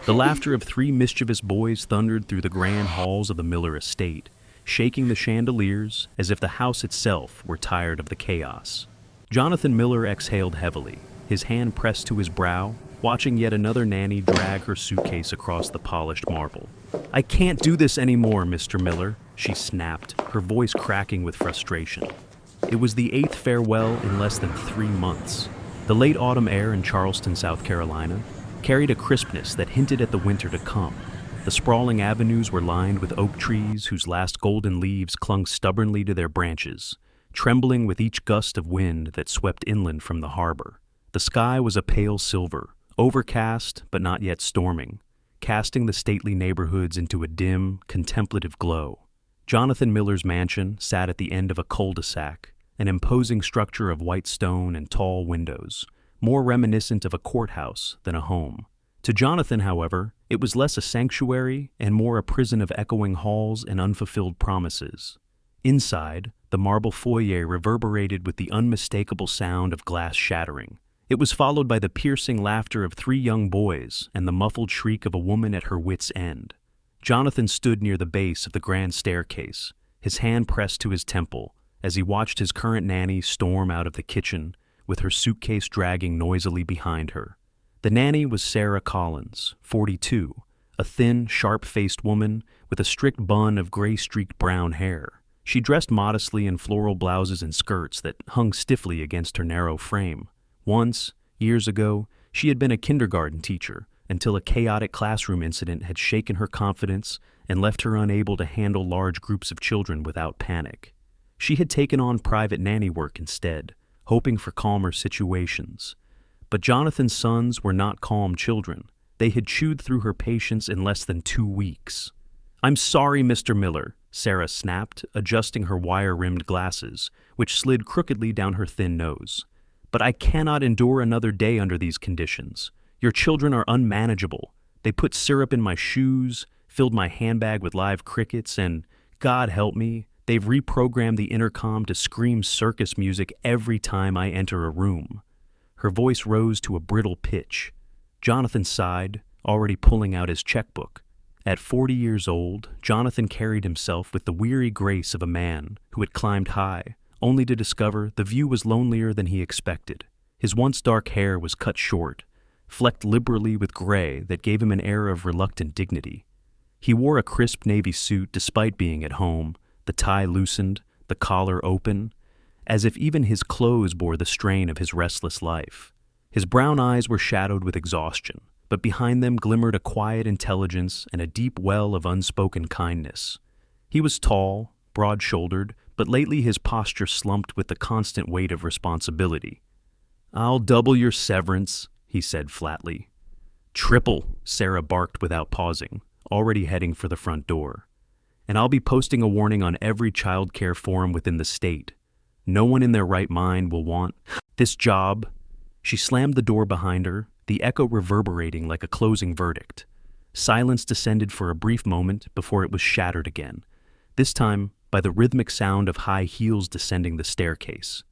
The laughter of three mischievous boys thundered through the grand halls of the Miller estate, shaking the chandeliers as if the house itself were tired of the chaos. Jonathan Miller exhaled heavily, his hand pressed to his brow, watching yet another nanny drag her suitcase across the polished marble. "I can't do this anymore, Mr. Miller," she snapped, her voice cracking with frustration. It was the 8th farewell in less than 3 months. The late autumn air in Charleston, South Carolina, carried a crispness that hinted at the winter to come. The sprawling avenues were lined with oak trees whose last golden leaves clung stubbornly to their branches, trembling with each gust of wind that swept inland from the harbor. The sky was a pale silver, overcast but not yet storming, casting the stately neighborhoods into a dim, contemplative glow. Jonathan Miller's mansion sat at the end of a cul-de-sac, an imposing structure of white stone and tall windows, more reminiscent of a courthouse than a home. To Jonathan, however, it was less a sanctuary and more a prison of echoing halls and unfulfilled promises. Inside, the marble foyer reverberated with the unmistakable sound of glass shattering. It was followed by the piercing laughter of 3 young boys and the muffled shriek of a woman at her wit's end. Jonathan stood near the base of the grand staircase, his hand pressed to his temple, as he watched his current nanny storm out of the kitchen, with her suitcase dragging noisily behind her. The nanny was Sarah Collins, 42, a thin, sharp-faced woman with a strict bun of gray-streaked brown hair. She dressed modestly in floral blouses and skirts that hung stiffly against her narrow frame. Once, years ago, she had been a kindergarten teacher until a chaotic classroom incident had shaken her confidence and left her unable to handle large groups of children without panic. She had taken on private nanny work instead, hoping for calmer situations. But Jonathan's sons were not calm children. They had chewed through her patience in less than 2 weeks. "I'm sorry, Mr. Miller," Sarah snapped, adjusting her wire-rimmed glasses, which slid crookedly down her thin nose. "But I cannot endure another day under these conditions. Your children are unmanageable. They put syrup in my shoes, filled my handbag with live crickets, and, God help me, they've reprogrammed the intercom to scream circus music every time I enter a room." Her voice rose to a brittle pitch. Jonathan sighed, already pulling out his checkbook. At 40 years old, Jonathan carried himself with the weary grace of a man who had climbed high, only to discover the view was lonelier than he expected. His once dark hair was cut short, flecked liberally with gray that gave him an air of reluctant dignity. He wore a crisp navy suit despite being at home, the tie loosened, the collar open, as if even his clothes bore the strain of his restless life. His brown eyes were shadowed with exhaustion, but behind them glimmered a quiet intelligence and a deep well of unspoken kindness. He was tall, broad-shouldered, but lately his posture slumped with the constant weight of responsibility. "I'll double your severance," he said flatly. "Triple," Sarah barked without pausing, already heading for the front door. "And I'll be posting a warning on every child care forum within the state. No one in their right mind will want this job." She slammed the door behind her, the echo reverberating like a closing verdict. Silence descended for a brief moment before it was shattered again, this time by the rhythmic sound of high heels descending the staircase.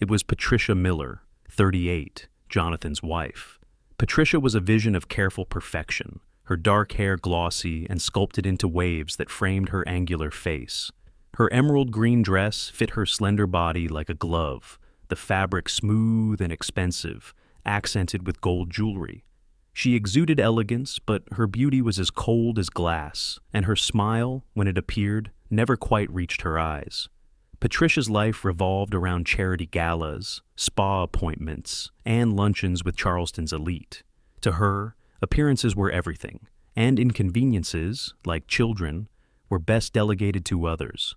It was Patricia Miller, 38, Jonathan's wife. Patricia was a vision of careful perfection, her dark hair glossy and sculpted into waves that framed her angular face. Her emerald green dress fit her slender body like a glove, the fabric smooth and expensive, accented with gold jewelry. She exuded elegance, but her beauty was as cold as glass, and her smile, when it appeared, never quite reached her eyes. Patricia's life revolved around charity galas, spa appointments, and luncheons with Charleston's elite. To her, appearances were everything, and inconveniences, like children, were best delegated to others.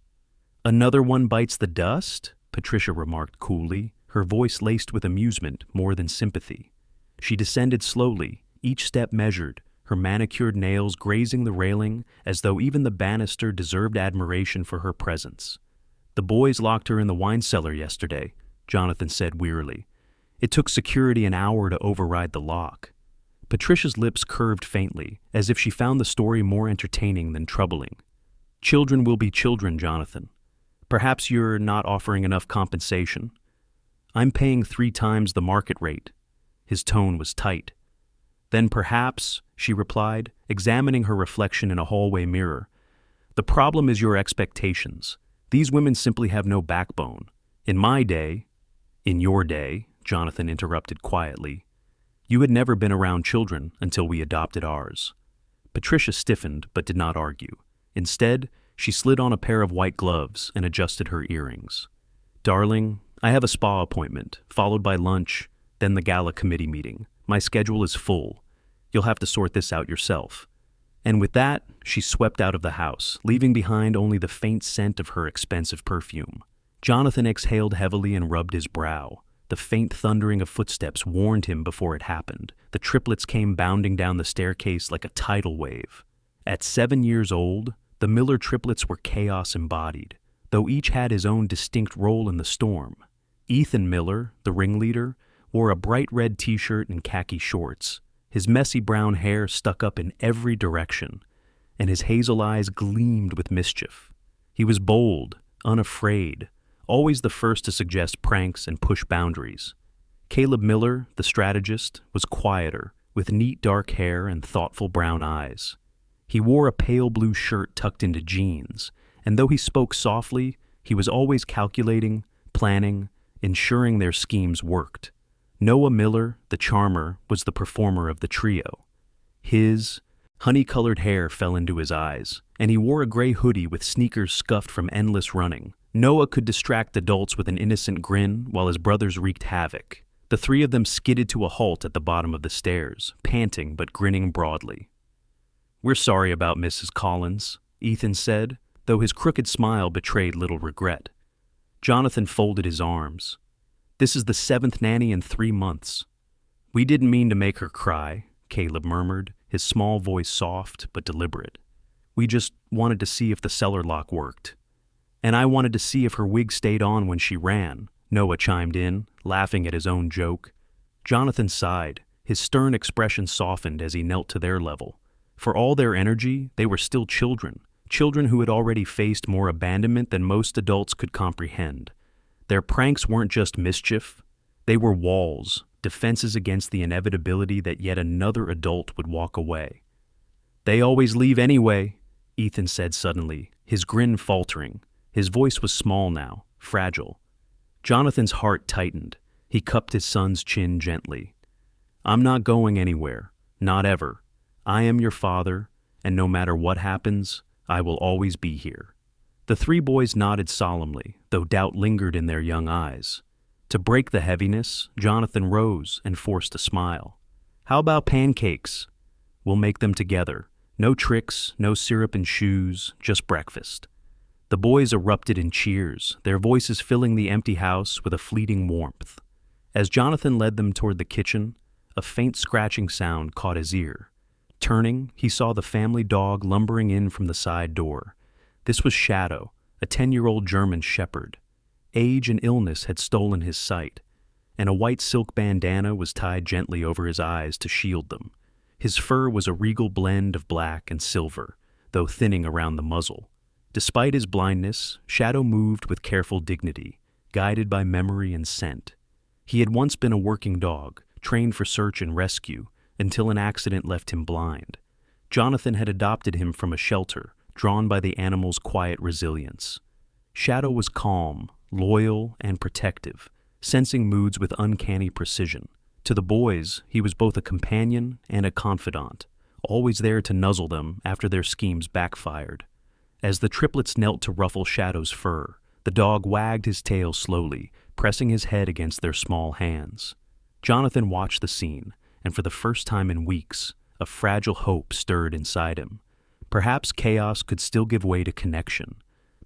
"Another one bites the dust?" Patricia remarked coolly, her voice laced with amusement more than sympathy. She descended slowly, each step measured, her manicured nails grazing the railing as though even the banister deserved admiration for her presence. "The boys locked her in the wine cellar yesterday," Jonathan said wearily. "It took security an hour to override the lock." Patricia's lips curved faintly, as if she found the story more entertaining than troubling. "Children will be children, Jonathan. Perhaps you're not offering enough compensation. I'm paying 3 times the market rate." His tone was tight. "Then perhaps she replied, examining her reflection in a hallway mirror. "The problem is your expectations. These women simply have no backbone. In my day—" "In your day," Jonathan interrupted quietly. "You had never been around children until we adopted ours." Patricia stiffened but did not argue. Instead, she slid on a pair of white gloves and adjusted her earrings. "Darling, I have a spa appointment, followed by lunch, then the gala committee meeting. My schedule is full. You'll have to sort this out yourself." And with that, she swept out of the house, leaving behind only the faint scent of her expensive perfume. Jonathan exhaled heavily and rubbed his brow. The faint thundering of footsteps warned him before it happened. The triplets came bounding down the staircase like a tidal wave. At 7 years old, the Miller triplets were chaos embodied, though each had his own distinct role in the storm. Ethan Miller, the ringleader, wore a bright red t-shirt and khaki shorts. His messy brown hair stuck up in every direction, and his hazel eyes gleamed with mischief. He was bold, unafraid, always the first to suggest pranks and push boundaries. Caleb Miller, the strategist, was quieter, with neat dark hair and thoughtful brown eyes. He wore a pale blue shirt tucked into jeans, and though he spoke softly, he was always calculating, planning, ensuring their schemes worked. Noah Miller, the charmer, was the performer of the trio. His honey-colored hair fell into his eyes, and he wore a gray hoodie with sneakers scuffed from endless running. Noah could distract adults with an innocent grin, while his brothers wreaked havoc. The three of them skidded to a halt at the bottom of the stairs, panting but grinning broadly. "We're sorry about Mrs. Collins," Ethan said, though his crooked smile betrayed little regret. Jonathan folded his arms. "This is the 7th nanny in 3 months." "We didn't mean to make her cry," Caleb murmured, his small voice soft but deliberate. "We just wanted to see if the cellar lock worked." "And I wanted to see if her wig stayed on when she ran," Noah chimed in, laughing at his own joke. Jonathan sighed. His stern expression softened as he knelt to their level. For all their energy, they were still children who had already faced more abandonment than most adults could comprehend. Their pranks weren't just mischief. They were walls, defenses against the inevitability that yet another adult would walk away. "They always leave anyway," Ethan said suddenly, his grin faltering. His voice was small now, fragile. Jonathan's heart tightened. He cupped his son's chin gently. "I'm not going anywhere. Not ever. I am your father, and no matter what happens, I will always be here." The three boys nodded solemnly, though doubt lingered in their young eyes. To break the heaviness, Jonathan rose and forced a smile. "How about pancakes? We'll make them together. No tricks, no syrup and shoes, just breakfast." The boys erupted in cheers, their voices filling the empty house with a fleeting warmth. As Jonathan led them toward the kitchen, a faint scratching sound caught his ear. Turning, he saw the family dog lumbering in from the side door. This was Shadow, a 10-year-old German shepherd. Age and illness had stolen his sight, and a white silk bandana was tied gently over his eyes to shield them. His fur was a regal blend of black and silver, though thinning around the muzzle. Despite his blindness, Shadow moved with careful dignity, guided by memory and scent. He had once been a working dog, trained for search and rescue, until an accident left him blind. Jonathan had adopted him from a shelter, drawn by the animal's quiet resilience. Shadow was calm, loyal, and protective, sensing moods with uncanny precision. To the boys, he was both a companion and a confidant, always there to nuzzle them after their schemes backfired. As the triplets knelt to ruffle Shadow's fur, the dog wagged his tail slowly, pressing his head against their small hands. Jonathan watched the scene, and for the first time in weeks, a fragile hope stirred inside him. Perhaps chaos could still give way to connection.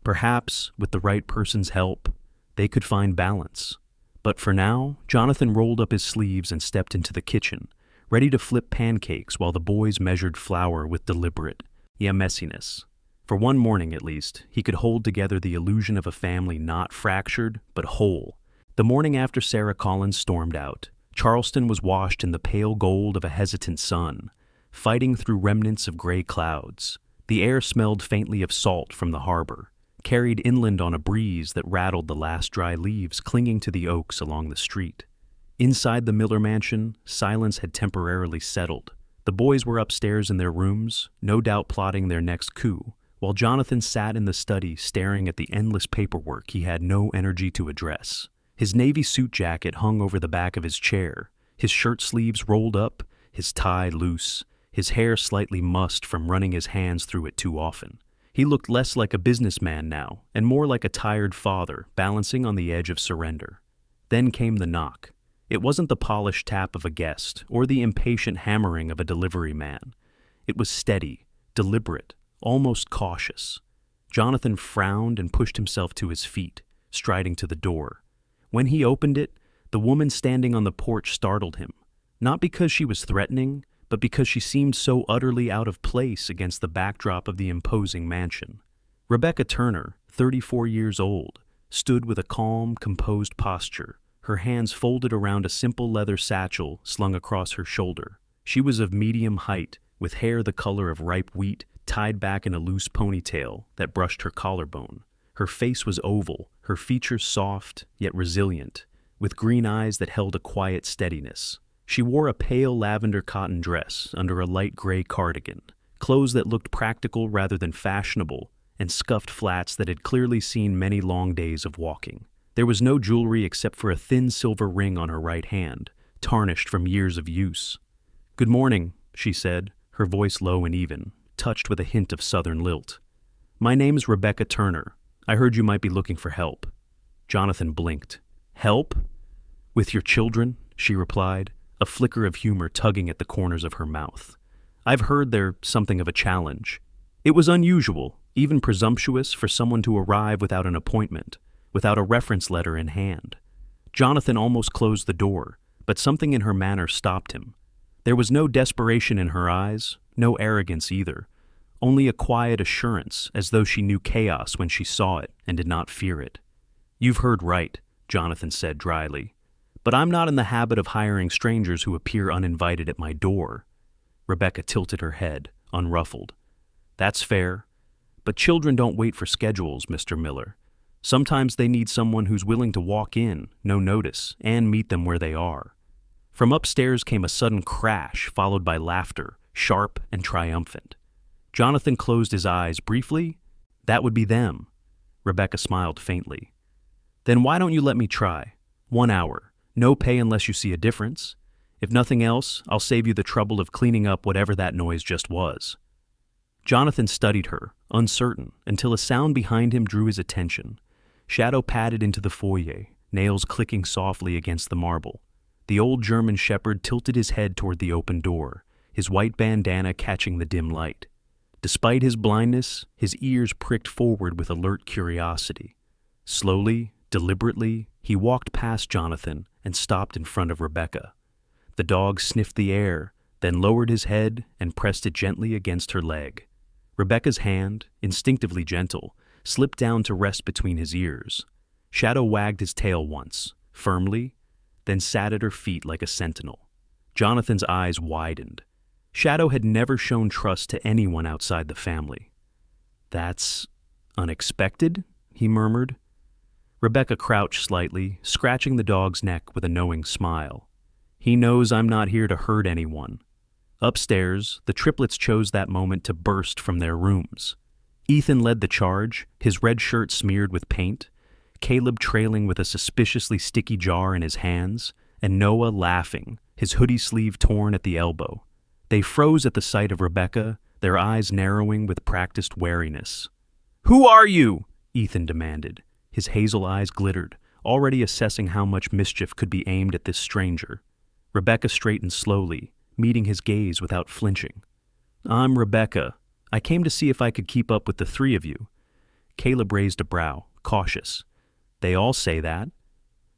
Perhaps, with the right person's help, they could find balance. But for now, Jonathan rolled up his sleeves and stepped into the kitchen, ready to flip pancakes while the boys measured flour with deliberate, messiness. For one morning at least, he could hold together the illusion of a family not fractured, but whole. The morning after Sarah Collins stormed out, Charleston was washed in the pale gold of a hesitant sun, fighting through remnants of gray clouds. The air smelled faintly of salt from the harbor, carried inland on a breeze that rattled the last dry leaves clinging to the oaks along the street. Inside the Miller mansion, silence had temporarily settled. The boys were upstairs in their rooms, no doubt plotting their next coup, while Jonathan sat in the study staring at the endless paperwork he had no energy to address. His navy suit jacket hung over the back of his chair, his shirt sleeves rolled up, his tie loose, his hair slightly mussed from running his hands through it too often. He looked less like a businessman now, and more like a tired father balancing on the edge of surrender. Then came the knock. It wasn't the polished tap of a guest or the impatient hammering of a delivery man. It was steady, deliberate, almost cautious. Jonathan frowned and pushed himself to his feet, striding to the door. When he opened it, the woman standing on the porch startled him, not because she was threatening, but because she seemed so utterly out of place against the backdrop of the imposing mansion. Rebecca Turner, 34 years old, stood with a calm, composed posture, her hands folded around a simple leather satchel slung across her shoulder. She was of medium height, with hair the color of ripe wheat tied back in a loose ponytail that brushed her collarbone. Her face was oval, her features soft yet resilient, with green eyes that held a quiet steadiness. She wore a pale lavender cotton dress under a light gray cardigan, clothes that looked practical rather than fashionable, and scuffed flats that had clearly seen many long days of walking. There was no jewelry except for a thin silver ring on her right hand, tarnished from years of use. "Good morning," she said, her voice low and even, touched with a hint of southern lilt. "My name's Rebecca Turner. I heard you might be looking for help." Jonathan blinked. "Help? With your children?" she replied, a flicker of humor tugging at the corners of her mouth. "I've heard they're something of a challenge." It was unusual, even presumptuous, for someone to arrive without an appointment, without a reference letter in hand. Jonathan almost closed the door, but something in her manner stopped him. There was no desperation in her eyes, no arrogance either, only a quiet assurance, as though she knew chaos when she saw it and did not fear it. "You've heard right," Jonathan said dryly. "But I'm not in the habit of hiring strangers who appear uninvited at my door." Rebecca tilted her head, unruffled. "That's fair. But children don't wait for schedules, Mr. Miller. Sometimes they need someone who's willing to walk in, no notice, and meet them where they are." From upstairs came a sudden crash, followed by laughter, sharp and triumphant. Jonathan closed his eyes briefly. That would be them. Rebecca smiled faintly. "Then why don't you let me try? 1 hour. No pay unless you see a difference. If nothing else, I'll save you the trouble of cleaning up whatever that noise just was." Jonathan studied her, uncertain, until a sound behind him drew his attention. Shadow padded into the foyer, nails clicking softly against the marble. The old German shepherd tilted his head toward the open door, his white bandana catching the dim light. Despite his blindness, his ears pricked forward with alert curiosity. Slowly, deliberately, he walked past Jonathan and stopped in front of Rebecca. The dog sniffed the air, then lowered his head and pressed it gently against her leg. Rebecca's hand, instinctively gentle, slipped down to rest between his ears. Shadow wagged his tail once, firmly, then sat at her feet like a sentinel. Jonathan's eyes widened. Shadow had never shown trust to anyone outside the family. "That's unexpected," he murmured. Rebecca crouched slightly, scratching the dog's neck with a knowing smile. "He knows I'm not here to hurt anyone." Upstairs, the triplets chose that moment to burst from their rooms. Ethan led the charge, his red shirt smeared with paint, Caleb trailing with a suspiciously sticky jar in his hands, and Noah laughing, his hoodie sleeve torn at the elbow. They froze at the sight of Rebecca, their eyes narrowing with practiced wariness. "Who are you?" Ethan demanded. His hazel eyes glittered, already assessing how much mischief could be aimed at this stranger. Rebecca straightened slowly, meeting his gaze without flinching. "I'm Rebecca. I came to see if I could keep up with the three of you." Caleb raised a brow, cautious. "They all say that."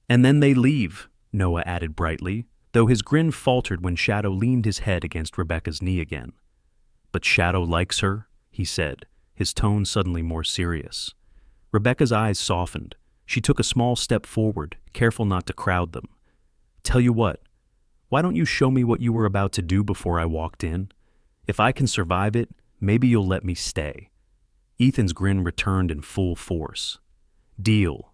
"And then they leave," Noah added brightly, though his grin faltered when Shadow leaned his head against Rebecca's knee again. "But Shadow likes her," he said, his tone suddenly more serious. Rebecca's eyes softened. She took a small step forward, careful not to crowd them. "Tell you what, why don't you show me what you were about to do before I walked in? If I can survive it, maybe you'll let me stay." Ethan's grin returned in full force. "Deal."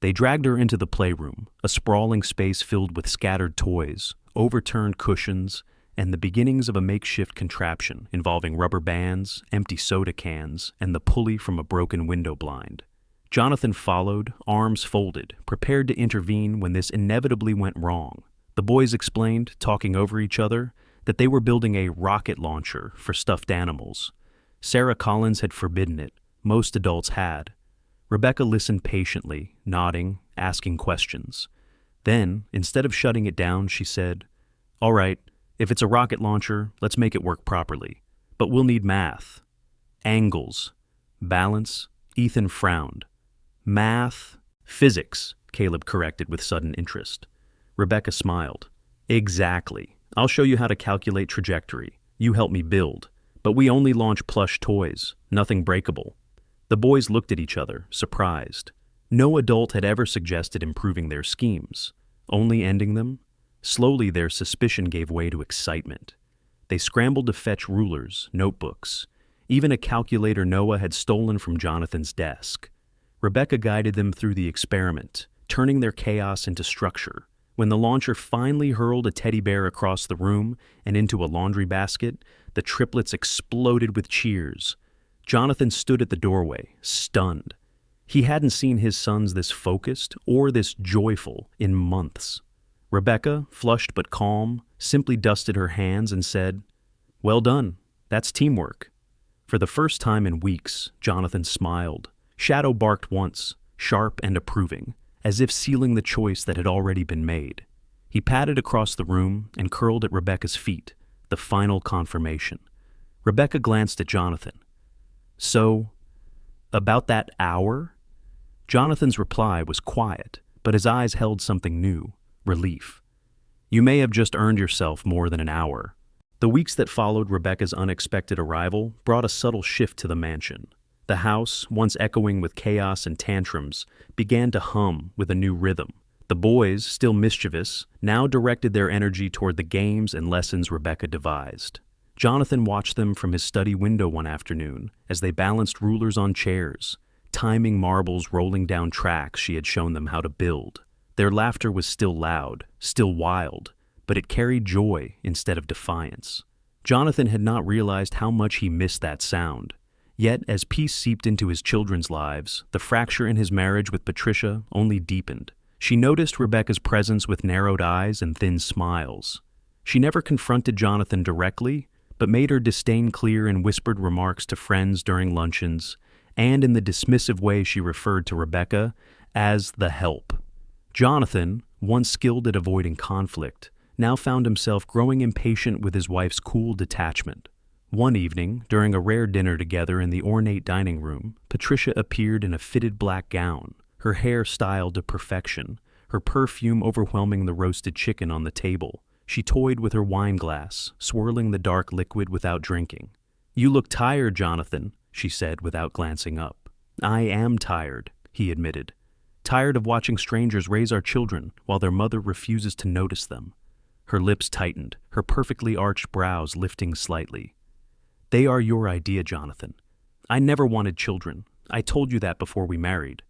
They dragged her into the playroom, a sprawling space filled with scattered toys, overturned cushions, and the beginnings of a makeshift contraption involving rubber bands, empty soda cans, and the pulley from a broken window blind. Jonathan followed, arms folded, prepared to intervene when this inevitably went wrong. The boys explained, talking over each other, that they were building a rocket launcher for stuffed animals. Sarah Collins had forbidden it. Most adults had. Rebecca listened patiently, nodding, asking questions. Then, instead of shutting it down, she said, "All right, if it's a rocket launcher, let's make it work properly. But we'll need math. Angles. Balance." Ethan frowned. "Math. Physics," Caleb corrected with sudden interest. Rebecca smiled. "Exactly. I'll show you how to calculate trajectory. You help me build. But we only launch plush toys, nothing breakable." The boys looked at each other, surprised. No adult had ever suggested improving their schemes, only ending them. Slowly their suspicion gave way to excitement. They scrambled to fetch rulers, notebooks. Even a calculator Noah had stolen from Jonathan's desk. Rebecca guided them through the experiment, turning their chaos into structure. When the launcher finally hurled a teddy bear across the room and into a laundry basket, the triplets exploded with cheers. Jonathan stood at the doorway, stunned. He hadn't seen his sons this focused or this joyful in months. Rebecca, flushed but calm, simply dusted her hands and said, "Well done. That's teamwork." For the first time in weeks, Jonathan smiled. Shadow barked once, sharp and approving, as if sealing the choice that had already been made. He patted across the room and curled at Rebecca's feet, the final confirmation. Rebecca glanced at Jonathan. "So, about that hour?" Jonathan's reply was quiet, but his eyes held something new, relief. "You may have just earned yourself more than an hour." The weeks that followed Rebecca's unexpected arrival brought a subtle shift to the mansion. The house, once echoing with chaos and tantrums, began to hum with a new rhythm. The boys, still mischievous, now directed their energy toward the games and lessons Rebecca devised. Jonathan watched them from his study window one afternoon as they balanced rulers on chairs, timing marbles rolling down tracks she had shown them how to build. Their laughter was still loud, still wild, but it carried joy instead of defiance. Jonathan had not realized how much he missed that sound. Yet, as peace seeped into his children's lives, the fracture in his marriage with Patricia only deepened. She noticed Rebecca's presence with narrowed eyes and thin smiles. She never confronted Jonathan directly, but made her disdain clear in whispered remarks to friends during luncheons, and in the dismissive way she referred to Rebecca as the help. Jonathan, once skilled at avoiding conflict, now found himself growing impatient with his wife's cool detachment. One evening, during a rare dinner together in the ornate dining room, Patricia appeared in a fitted black gown, her hair styled to perfection, her perfume overwhelming the roasted chicken on the table. She toyed with her wine glass, swirling the dark liquid without drinking. "You look tired, Jonathan," she said without glancing up. "I am tired," he admitted. "Tired of watching strangers raise our children while their mother refuses to notice them." Her lips tightened, her perfectly arched brows lifting slightly. "They are your idea, Jonathan. I never wanted children. I told you that before we married."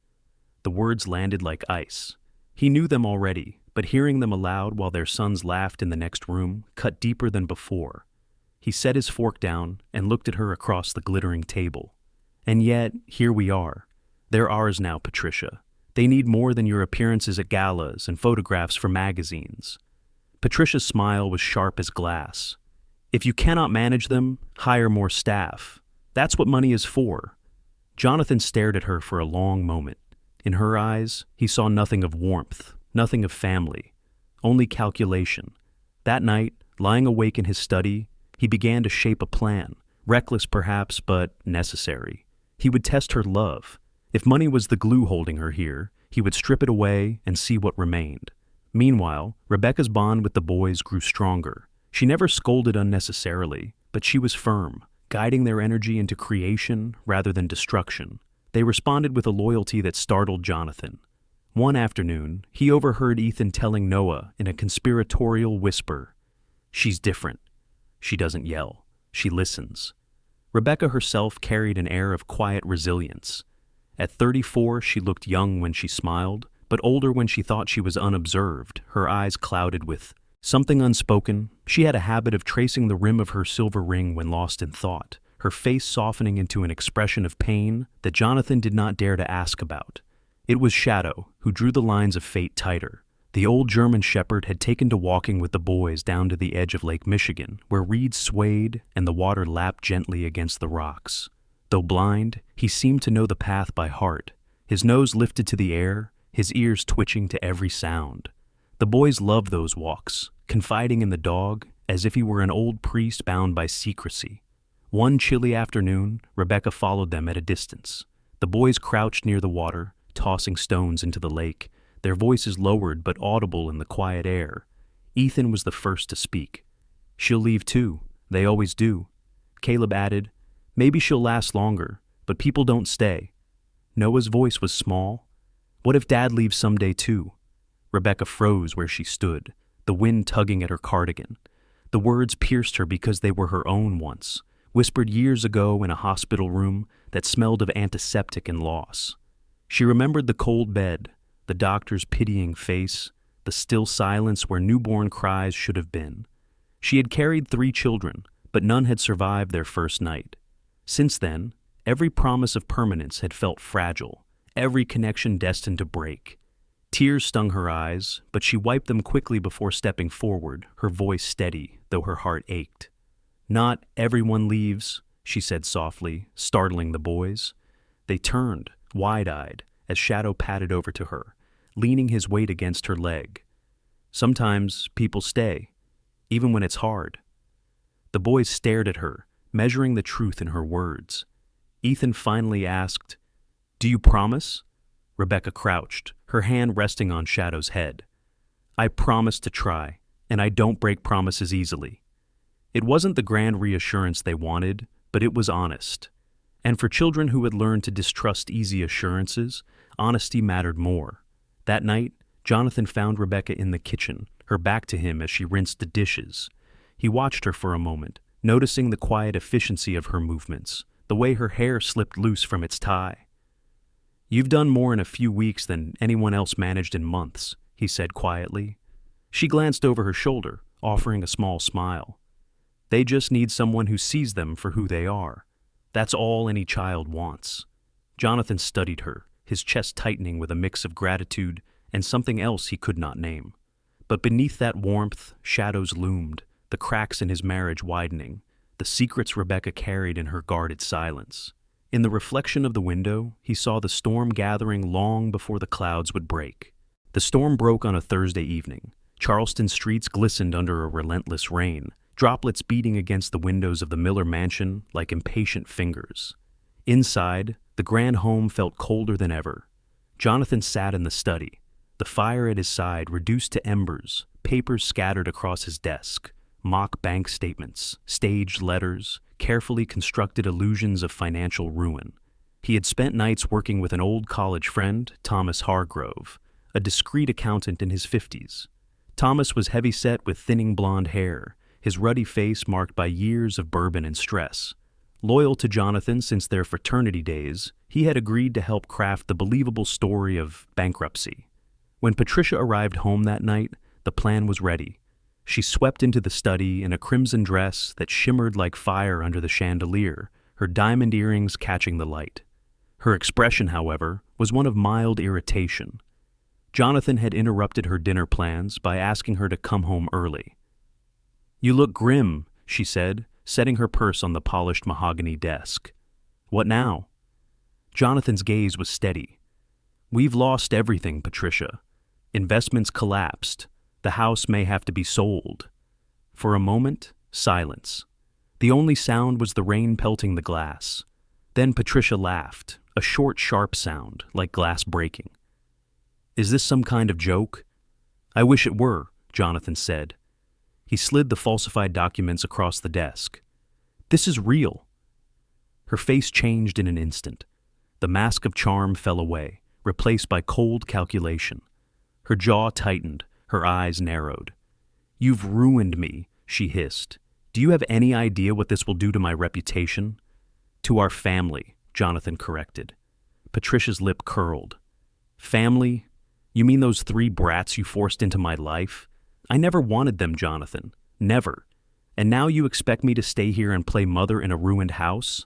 The words landed like ice. He knew them already, but hearing them aloud while their sons laughed in the next room cut deeper than before. He set his fork down and looked at her across the glittering table. "And yet, here we are. They're ours now, Patricia. They need more than your appearances at galas and photographs for magazines." Patricia's smile was sharp as glass. "If you cannot manage them, hire more staff. That's what money is for." Jonathan stared at her for a long moment. In her eyes, he saw nothing of warmth, nothing of family, only calculation. That night, lying awake in his study, he began to shape a plan, reckless perhaps, but necessary. He would test her love. If money was the glue holding her here, he would strip it away and see what remained. Meanwhile, Rebecca's bond with the boys grew stronger. She never scolded unnecessarily, but she was firm, guiding their energy into creation rather than destruction. They responded with a loyalty that startled Jonathan. One afternoon, he overheard Ethan telling Noah in a conspiratorial whisper, "She's different. She doesn't yell. She listens." Rebecca herself carried an air of quiet resilience. At 34, she looked young when she smiled, but older when she thought she was unobserved, her eyes clouded with Something unspoken, she had a habit of tracing the rim of her silver ring when lost in thought, her face softening into an expression of pain that Jonathan did not dare to ask about. It was Shadow who drew the lines of fate tighter. The old German shepherd had taken to walking with the boys down to the edge of Lake Michigan, where reeds swayed and the water lapped gently against the rocks. Though blind, he seemed to know the path by heart, his nose lifted to the air, his ears twitching to every sound. The boys loved those walks, confiding in the dog as if he were an old priest bound by secrecy. One chilly afternoon, Rebecca followed them at a distance. The boys crouched near the water, tossing stones into the lake, their voices lowered but audible in the quiet air. Ethan was the first to speak. "She'll leave too. They always do." Caleb added, "Maybe she'll last longer, but people don't stay." Noah's voice was small. "What if Dad leaves someday too?" Rebecca froze where she stood, the wind tugging at her cardigan. The words pierced her because they were her own once, whispered years ago in a hospital room that smelled of antiseptic and loss. She remembered the cold bed, the doctor's pitying face, the still silence where newborn cries should have been. She had carried 3 children, but none had survived their first night. Since then, every promise of permanence had felt fragile, every connection destined to break. Tears stung her eyes, but she wiped them quickly before stepping forward, her voice steady, though her heart ached. "Not everyone leaves," she said softly, startling the boys. They turned, wide-eyed, as Shadow padded over to her, leaning his weight against her leg. "Sometimes people stay, even when it's hard." The boys stared at her, measuring the truth in her words. Ethan finally asked, "Do you promise?" Rebecca crouched, her hand resting on Shadow's head. "I promise to try, and I don't break promises easily." It wasn't the grand reassurance they wanted, but it was honest. And for children who had learned to distrust easy assurances, honesty mattered more. That night, Jonathan found Rebecca in the kitchen, her back to him as she rinsed the dishes. He watched her for a moment, noticing the quiet efficiency of her movements, the way her hair slipped loose from its tie. "You've done more in a few weeks than anyone else managed in months," he said quietly. She glanced over her shoulder, offering a small smile. "They just need someone who sees them for who they are. That's all any child wants." Jonathan studied her, his chest tightening with a mix of gratitude and something else he could not name. But beneath that warmth, shadows loomed, the cracks in his marriage widening, the secrets Rebecca carried in her guarded silence. In the reflection of the window, he saw the storm gathering long before the clouds would break. The storm broke on a Thursday evening. Charleston streets glistened under a relentless rain, droplets beating against the windows of the Miller mansion like impatient fingers. Inside, the grand home felt colder than ever. Jonathan sat in the study, the fire at his side reduced to embers, papers scattered across his desk, mock bank statements, staged letters, carefully constructed illusions of financial ruin. He had spent nights working with an old college friend, Thomas Hargrove, a discreet accountant in his 50s. Thomas was heavy-set with thinning blonde hair, his ruddy face marked by years of bourbon and stress. Loyal to Jonathan since their fraternity days, he had agreed to help craft the believable story of bankruptcy. When Patricia arrived home that night, the plan was ready. She swept into the study in a crimson dress that shimmered like fire under the chandelier, her diamond earrings catching the light. Her expression, however, was one of mild irritation. Jonathan had interrupted her dinner plans by asking her to come home early. "You look grim," she said, setting her purse on the polished mahogany desk. "What now?" Jonathan's gaze was steady. "We've lost everything, Patricia. Investments collapsed. The house may have to be sold." For a moment, silence. The only sound was the rain pelting the glass. Then Patricia laughed, a short, sharp sound, like glass breaking. "Is this some kind of joke?" "I wish it were," Jonathan said. He slid the falsified documents across the desk. "This is real." Her face changed in an instant. The mask of charm fell away, replaced by cold calculation. Her jaw tightened, her eyes narrowed. "You've ruined me," she hissed. "Do you have any idea what this will do to my reputation?" "To our family," Jonathan corrected. Patricia's lip curled. "Family? You mean those 3 brats you forced into my life? I never wanted them, Jonathan. Never. And now you expect me to stay here and play mother in a ruined house?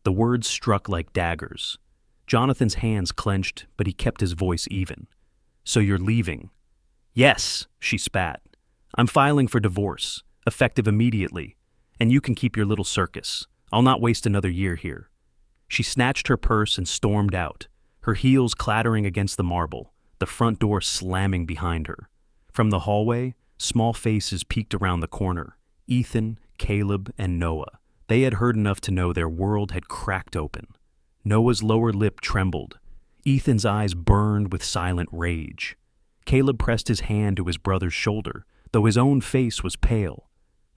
The words struck like daggers. Jonathan's hands clenched, but he kept his voice even. So you're leaving? Yes, she spat. I'm filing for divorce, effective immediately, and you can keep your little circus. I'll not waste another year here. She snatched her purse and stormed out, her heels clattering against the marble, the front door slamming behind her. From the hallway, small faces peeked around the corner. Ethan, Caleb, and Noah. They had heard enough to know their world had cracked open. Noah's lower lip trembled. Ethan's eyes burned with silent rage. Caleb pressed his hand to his brother's shoulder, though his own face was pale.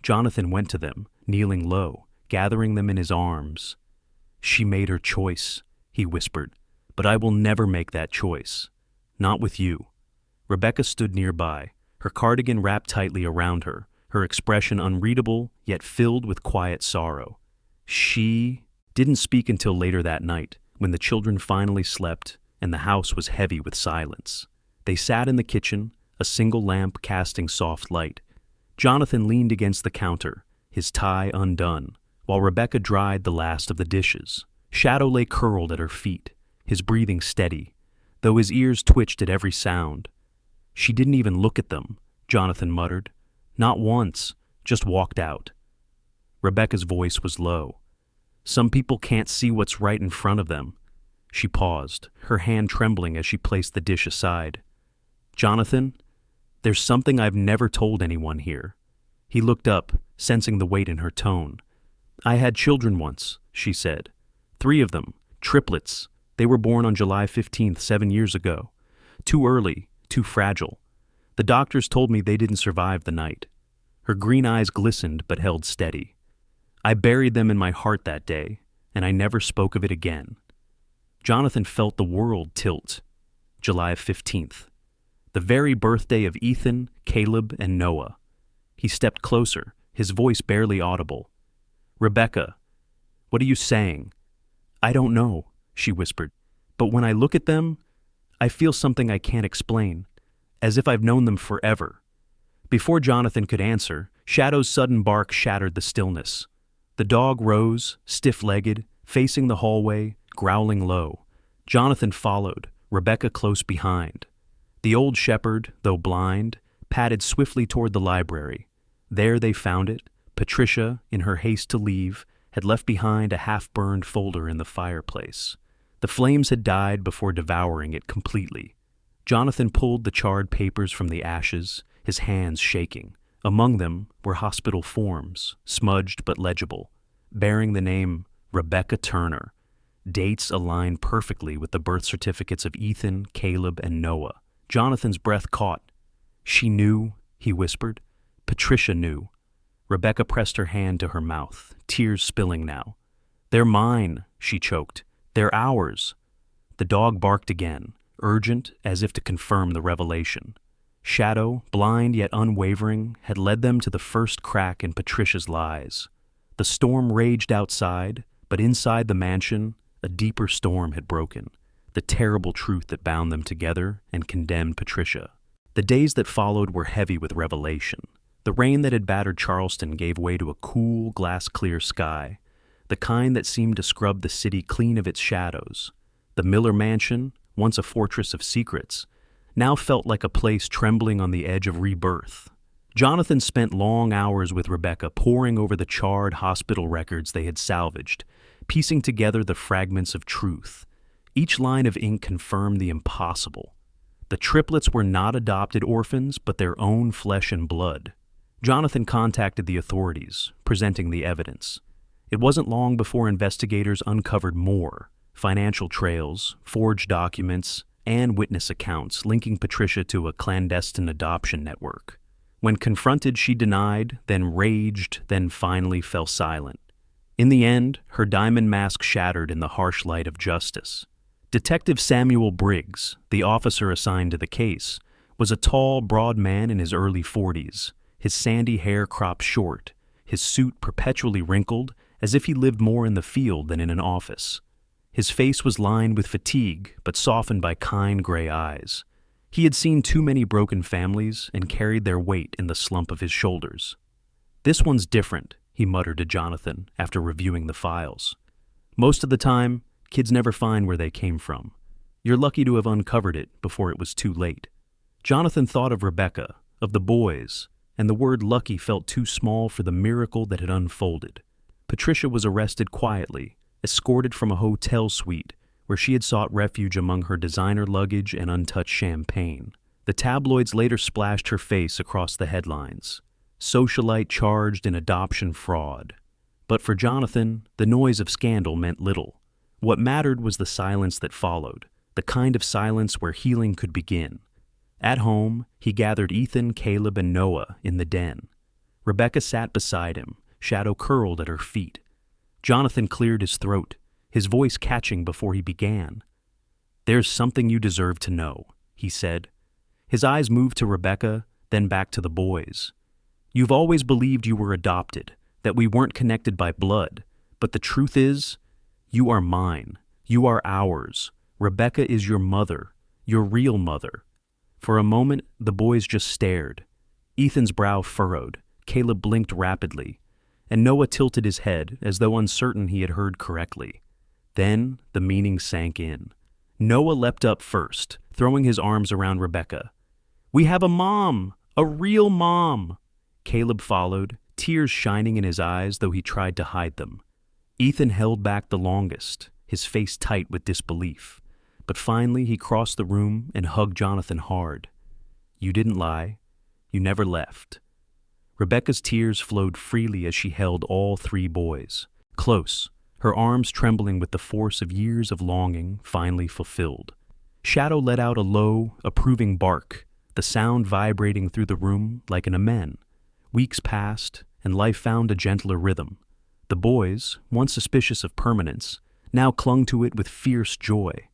Jonathan went to them, kneeling low, gathering them in his arms. She made her choice, he whispered, but I will never make that choice. Not with you. Rebecca stood nearby, her cardigan wrapped tightly around her, her expression unreadable yet filled with quiet sorrow. She didn't speak until later that night, when the children finally slept and the house was heavy with silence. They sat in the kitchen, a single lamp casting soft light. Jonathan leaned against the counter, his tie undone, while Rebecca dried the last of the dishes. Shadow lay curled at her feet, his breathing steady, though his ears twitched at every sound. She didn't even look at them, Jonathan muttered. Not once, just walked out. Rebecca's voice was low. Some people can't see what's right in front of them. She paused, her hand trembling as she placed the dish aside. Jonathan, there's something I've never told anyone here. He looked up, sensing the weight in her tone. I had children once, she said. 3 of them, triplets. They were born on July 15th, 7 years ago. Too early, too fragile. The doctors told me they didn't survive the night. Her green eyes glistened but held steady. I buried them in my heart that day, and I never spoke of it again. Jonathan felt the world tilt. July 15th. The very birthday of Ethan, Caleb, and Noah. He stepped closer, his voice barely audible. Rebecca, what are you saying? I don't know, she whispered. But when I look at them, I feel something I can't explain, as if I've known them forever. Before Jonathan could answer, Shadow's sudden bark shattered the stillness. The dog rose, stiff-legged, facing the hallway, growling low. Jonathan followed, Rebecca close behind. The old shepherd, though blind, padded swiftly toward the library. There they found it. Patricia, in her haste to leave, had left behind a half-burned folder in the fireplace. The flames had died before devouring it completely. Jonathan pulled the charred papers from the ashes, his hands shaking. Among them were hospital forms, smudged but legible, bearing the name Rebecca Turner. Dates aligned perfectly with the birth certificates of Ethan, Caleb, and Noah. Jonathan's breath caught. She knew, he whispered. Patricia knew. Rebecca pressed her hand to her mouth, tears spilling now. They're mine, she choked. They're ours. The dog barked again, urgent as if to confirm the revelation. Shadow, blind yet unwavering, had led them to the first crack in Patricia's lies. The storm raged outside, but inside the mansion, a deeper storm had broken. The terrible truth that bound them together and condemned Patricia. The days that followed were heavy with revelation. The rain that had battered Charleston gave way to a cool, glass-clear sky, the kind that seemed to scrub the city clean of its shadows. The Miller mansion, once a fortress of secrets, now felt like a place trembling on the edge of rebirth. Jonathan spent long hours with Rebecca poring over the charred hospital records they had salvaged, piecing together the fragments of truth. Each line of ink confirmed the impossible. The triplets were not adopted orphans, but their own flesh and blood. Jonathan contacted the authorities, presenting the evidence. It wasn't long before investigators uncovered more: financial trails, forged documents, and witness accounts linking Patricia to a clandestine adoption network. When confronted, she denied, then raged, then finally fell silent. In the end, her diamond mask shattered in the harsh light of justice. Detective Samuel Briggs, the officer assigned to the case, was a tall, broad man in his early 40s, his sandy hair cropped short, his suit perpetually wrinkled, as if he lived more in the field than in an office. His face was lined with fatigue, but softened by kind gray eyes. He had seen too many broken families and carried their weight in the slump of his shoulders. "This one's different," he muttered to Jonathan after reviewing the files. "Most of the time, kids never find where they came from. You're lucky to have uncovered it before it was too late." Jonathan thought of Rebecca, of the boys, and the word lucky felt too small for the miracle that had unfolded. Patricia was arrested quietly, escorted from a hotel suite where she had sought refuge among her designer luggage and untouched champagne. The tabloids later splashed her face across the headlines. "Socialite charged in adoption fraud." But for Jonathan, the noise of scandal meant little. What mattered was the silence that followed, the kind of silence where healing could begin. At home, he gathered Ethan, Caleb, and Noah in the den. Rebecca sat beside him, shadow curled at her feet. Jonathan cleared his throat, his voice catching before he began. "There's something you deserve to know," he said. His eyes moved to Rebecca, then back to the boys. "You've always believed you were adopted, that we weren't connected by blood, but the truth is, you are mine. You are ours. Rebecca is your mother, your real mother." For a moment, the boys just stared. Ethan's brow furrowed, Caleb blinked rapidly, and Noah tilted his head as though uncertain he had heard correctly. Then the meaning sank in. Noah leapt up first, throwing his arms around Rebecca. "We have a mom! A real mom!" Caleb followed, tears shining in his eyes though he tried to hide them. Ethan held back the longest, his face tight with disbelief. But finally he crossed the room and hugged Jonathan hard. "You didn't lie. You never left." Rebecca's tears flowed freely as she held all three boys, close, her arms trembling with the force of years of longing finally fulfilled. Shadow let out a low, approving bark, the sound vibrating through the room like an amen. Weeks passed, and life found a gentler rhythm. The boys, once suspicious of permanence, now clung to it with fierce joy.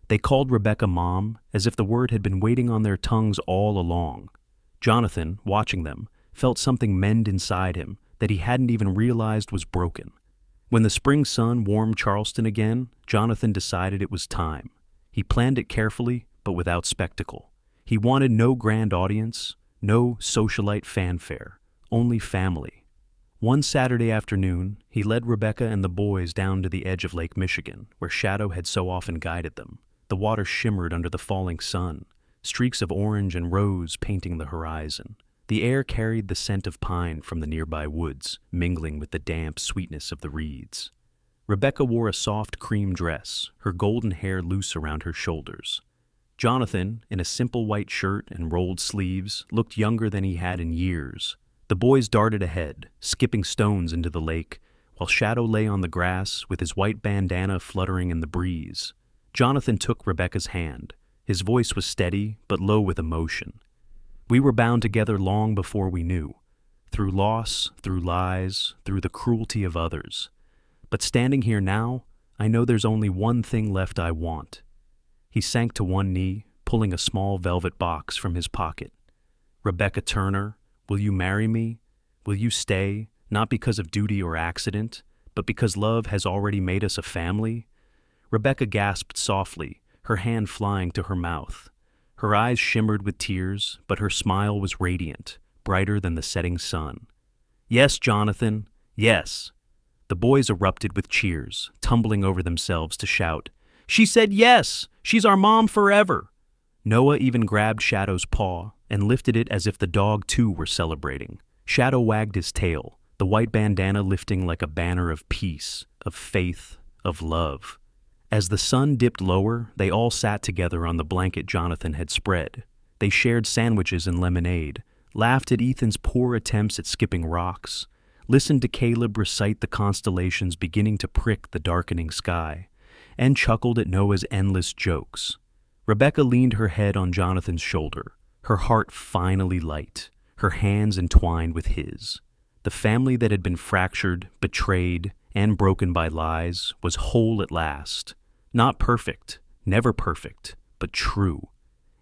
They called Rebecca Mom, as if the word had been waiting on their tongues all along. Jonathan, watching them, felt something mend inside him that he hadn't even realized was broken. When the spring sun warmed Charleston again, Jonathan decided it was time. He planned it carefully, but without spectacle. He wanted no grand audience, no socialite fanfare, only family. One Saturday afternoon, he led Rebecca and the boys down to the edge of Lake Michigan, where Shadow had so often guided them. The water shimmered under the falling sun, streaks of orange and rose painting the horizon. The air carried the scent of pine from the nearby woods, mingling with the damp sweetness of the reeds. Rebecca wore a soft cream dress, her golden hair loose around her shoulders. Jonathan, in a simple white shirt and rolled sleeves, looked younger than he had in years. The boys darted ahead, skipping stones into the lake, while Shadow lay on the grass with his white bandana fluttering in the breeze. Jonathan took Rebecca's hand. His voice was steady, but low with emotion. "We were bound together long before we knew, through loss, through lies, through the cruelty of others. But standing here now, I know there's only one thing left I want." He sank to one knee, pulling a small velvet box from his pocket. "Rebecca Turner, will you marry me? Will you stay, not because of duty or accident, but because love has already made us a family?" Rebecca gasped softly, her hand flying to her mouth. Her eyes shimmered with tears, but her smile was radiant, brighter than the setting sun. "Yes, Jonathan, yes." The boys erupted with cheers, tumbling over themselves to shout, "She said yes! She's our mom forever!" Noah even grabbed Shadow's paw and lifted it as if the dog too were celebrating. Shadow wagged his tail, the white bandana lifting like a banner of peace, of faith, of love. As the sun dipped lower, they all sat together on the blanket Jonathan had spread. They shared sandwiches and lemonade, laughed at Ethan's poor attempts at skipping rocks, listened to Caleb recite the constellations beginning to prick the darkening sky, and chuckled at Noah's endless jokes. Rebecca leaned her head on Jonathan's shoulder, her heart finally light, her hands entwined with his. The family that had been fractured, betrayed, and broken by lies was whole at last. Not perfect, never perfect, but true.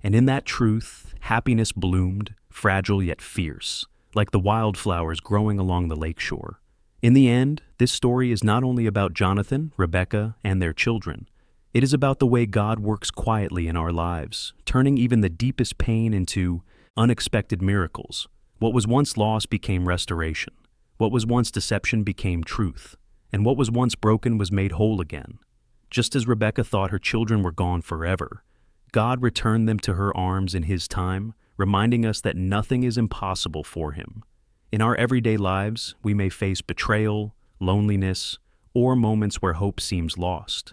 And in that truth, happiness bloomed, fragile yet fierce, like the wildflowers growing along the lakeshore. In the end, this story is not only about Jonathan, Rebecca, and their children. It is about the way God works quietly in our lives, turning even the deepest pain into unexpected miracles. What was once lost became restoration. What was once deception became truth. And what was once broken was made whole again. Just as Rebecca thought her children were gone forever, God returned them to her arms in His time, reminding us that nothing is impossible for Him. In our everyday lives, we may face betrayal, loneliness, or moments where hope seems lost.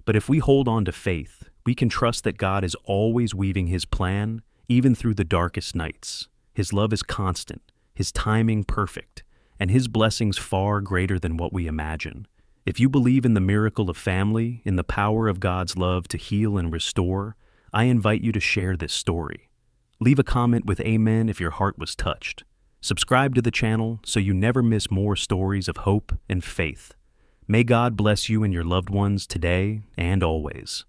But if we hold on to faith, we can trust that God is always weaving His plan, even through the darkest nights. His love is constant, His timing perfect, and His blessings far greater than what we imagine. If you believe in the miracle of family, in the power of God's love to heal and restore, I invite you to share this story. Leave a comment with Amen if your heart was touched. Subscribe to the channel so you never miss more stories of hope and faith. May God bless you and your loved ones today and always.